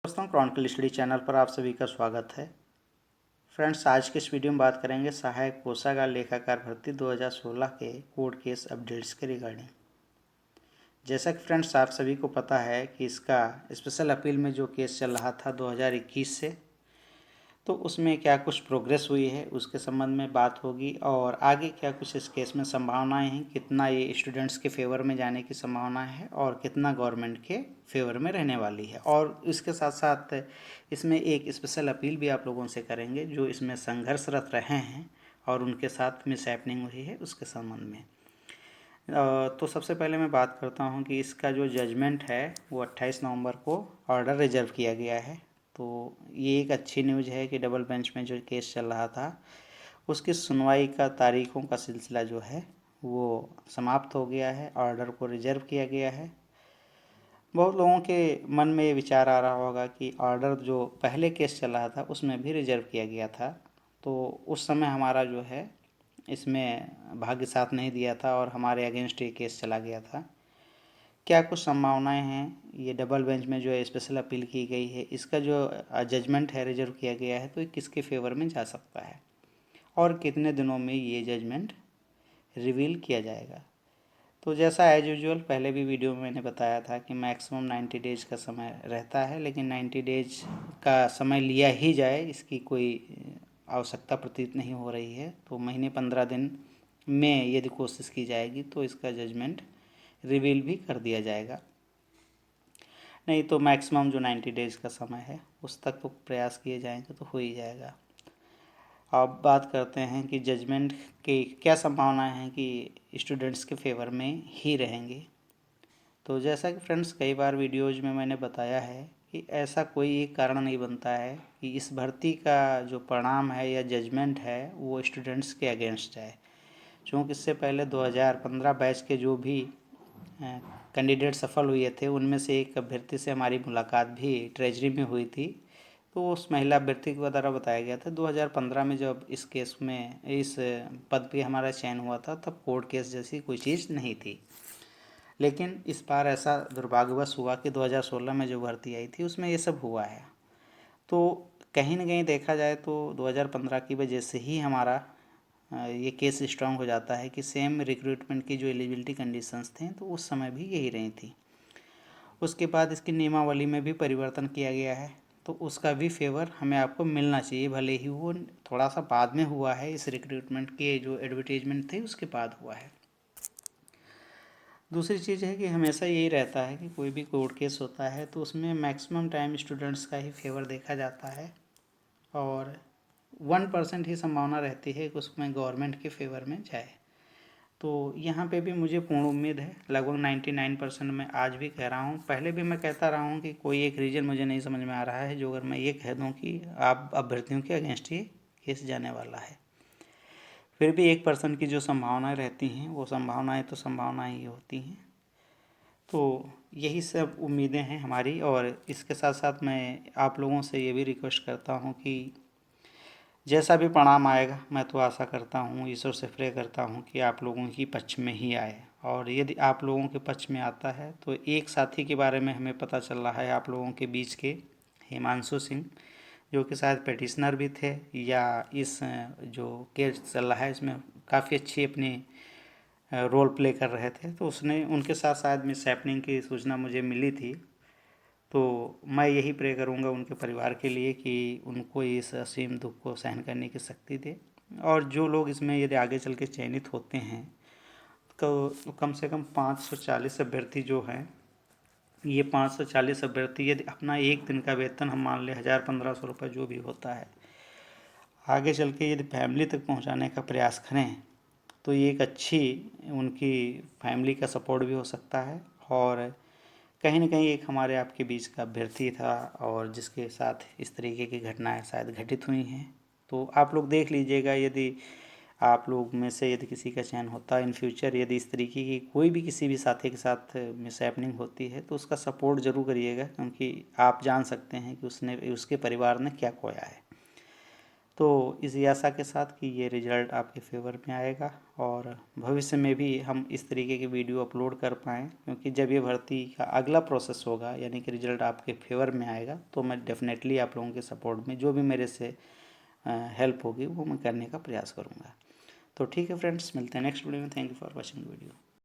दोस्तों, Chronicle study channel पर आप सभी का स्वागत है। फ्रेंड्स, आज के इस वीडियो में बात करेंगे सहायक कोषागार लेखाकार भर्ती 2016 के कोर्ट केस अपडेट्स के रिगार्डिंग। जैसा कि फ्रेंड्स आप सभी को पता है कि इसका स्पेशल अपील में जो केस चल रहा था 2021 से, तो उसमें क्या कुछ प्रोग्रेस हुई है उसके संबंध में बात होगी और आगे क्या कुछ इस केस में संभावनाएं हैं, कितना ये स्टूडेंट्स के फेवर में जाने की संभावना है और कितना गवर्नमेंट के फेवर में रहने वाली है। और इसके साथ साथ इसमें एक स्पेशल अपील भी आप लोगों से करेंगे जो इसमें संघर्षरत रहे हैं और उनके साथ मिसहैपनिंग हुई है उसके संबंध में। तो सबसे पहले मैं बात करता हूं कि इसका जो जजमेंट है वो 28 नवंबर को ऑर्डर रिजर्व किया गया है। तो ये एक अच्छी न्यूज़ है कि डबल बेंच में जो केस चल रहा था उसकी सुनवाई का तारीखों का सिलसिला जो है वो समाप्त हो गया है, ऑर्डर को रिजर्व किया गया है। बहुत लोगों के मन में ये विचार आ रहा होगा कि ऑर्डर जो पहले केस चल रहा था उसमें भी रिजर्व किया गया था, तो उस समय हमारा जो है इसमें भाग्य साथ नहीं दिया था और हमारे अगेंस्ट ये केस चला गया था। क्या कुछ संभावनाएं हैं ये डबल बेंच में जो है स्पेशल अपील की गई है, इसका जो जजमेंट है रिजर्व किया गया है तो ये किसके फेवर में जा सकता है और कितने दिनों में ये जजमेंट रिवील किया जाएगा। तो जैसा एज यूजुअल पहले भी वीडियो में मैंने बताया था कि मैक्सिमम 90 डेज का समय रहता है, लेकिन 90 डेज का समय लिया ही जाए इसकी कोई आवश्यकता प्रतीत नहीं हो रही है। तो महीने 15 दिन में यदि कोशिश की जाएगी तो इसका जजमेंट रिवील भी कर दिया जाएगा, नहीं तो मैक्सिमम जो 90 डेज का समय है उस तक तो प्रयास किए जाएंगे तो हो ही जाएगा। अब बात करते हैं कि जजमेंट की क्या संभावनाएं हैं कि स्टूडेंट्स के फेवर में ही रहेंगे। तो जैसा कि फ्रेंड्स कई बार वीडियोज़ में मैंने बताया है कि ऐसा कोई एक कारण नहीं बनता है कि इस भर्ती का जो परिणाम है या जजमेंट है वो स्टूडेंट्स के अगेंस्ट है। चूँकि इससे पहले 2015 बैच के जो भी कैंडिडेट सफल हुए थे उनमें से एक अभ्यर्थी से हमारी मुलाकात भी ट्रेजरी में हुई थी। तो उस महिला अभ्यर्थी के द्वारा बताया गया था 2015 में जब इस केस में इस पद पे हमारा चयन हुआ था तब कोर्ट केस जैसी कोई चीज़ नहीं थी। लेकिन इस बार ऐसा दुर्भाग्यवश हुआ कि 2016 में जो भर्ती आई थी उसमें ये सब हुआ है। तो कहीं ना कहीं देखा जाए तो 2015 की वजह से ही हमारा ये केस स्ट्रांग हो जाता है कि सेम रिक्रूटमेंट की जो एलिजिबिलिटी कंडीशंस थे तो उस समय भी यही रही थी। उसके बाद इसकी नियमावली में भी परिवर्तन किया गया है तो उसका भी फेवर हमें आपको मिलना चाहिए, भले ही वो थोड़ा सा बाद में हुआ है, इस रिक्रूटमेंट के जो एडवर्टीजमेंट थे उसके बाद हुआ है। दूसरी चीज़ है कि हमेशा यही रहता है कि कोई भी कोर्ट केस होता है तो उसमें मैक्सिमम टाइम स्टूडेंट्स का ही फेवर देखा जाता है और 1% ही संभावना रहती है कि उसमें गवर्नमेंट के फेवर में जाए। तो यहाँ पे भी मुझे पूर्ण उम्मीद है, लगभग 99% मैं आज भी कह रहा हूँ, पहले भी मैं कहता रहा हूँ कि कोई एक रीज़न मुझे नहीं समझ में आ रहा है जो अगर मैं ये कह दूँ कि आप अभ्यर्थियों के अगेंस्ट ही केस जाने वाला है। फिर भी 1% की जो संभावनाएं रहती हैं वो संभावनाएं तो संभावनाएं ही होती हैं। तो यही सब उम्मीदें हैं हमारी और इसके साथ साथ मैं आप लोगों से ये भी रिक्वेस्ट करता हूँ कि जैसा भी परिणाम आएगा मैं तो आशा करता हूँ, ईश्वर से प्रे करता हूँ कि आप लोगों की पक्ष में ही आए। और यदि आप लोगों के पक्ष में आता है तो एक साथी के बारे में हमें पता चल रहा है आप लोगों के बीच के, हिमांशु सिंह, जो कि शायद पेटिशनर भी थे या इस जो केस चल रहा है इसमें काफ़ी अच्छी अपनी रोल प्ले कर रहे थे, तो उसने उनके साथ शायद मिसहैपनिंग की सूचना मुझे मिली थी। तो मैं यही प्रे करूँगा उनके परिवार के लिए कि उनको इस असीम दुख को सहन करने की शक्ति दे। और जो लोग इसमें यदि आगे चल के चयनित होते हैं तो कम से कम 540 अभ्यर्थी जो हैं, ये 540 अभ्यर्थी यदि अपना एक दिन का वेतन हम मान लें 1000-1500 रुपये जो भी होता है, आगे चल के यदि फैमिली तक पहुंचाने का प्रयास करें तो ये एक अच्छी उनकी फैमिली का सपोर्ट भी हो सकता है। और कहीं ना कहीं एक हमारे आपके बीच का अभ्यर्थी था और जिसके साथ इस तरीके की घटनाएं शायद घटित हुई हैं। तो आप लोग देख लीजिएगा, यदि आप लोग में से यदि किसी का चयन होता है इन फ्यूचर, यदि इस तरीके की कोई भी किसी भी साथी के साथ मिसहैपनिंग होती है तो उसका सपोर्ट ज़रूर करिएगा, क्योंकि आप जान सकते हैं कि उसने उसके परिवार ने क्या खोया है। तो इसी आशा के साथ कि ये रिज़ल्ट आपके फेवर में आएगा और भविष्य में भी हम इस तरीके की वीडियो अपलोड कर पाएँ, क्योंकि जब ये भर्ती का अगला प्रोसेस होगा यानी कि रिज़ल्ट आपके फेवर में आएगा तो मैं डेफिनेटली आप लोगों के सपोर्ट में जो भी मेरे से हेल्प होगी वो मैं करने का प्रयास करूँगा। तो ठीक है फ्रेंड्स, मिलते हैं नेक्स्ट वीडियो में। Thank you for watching video.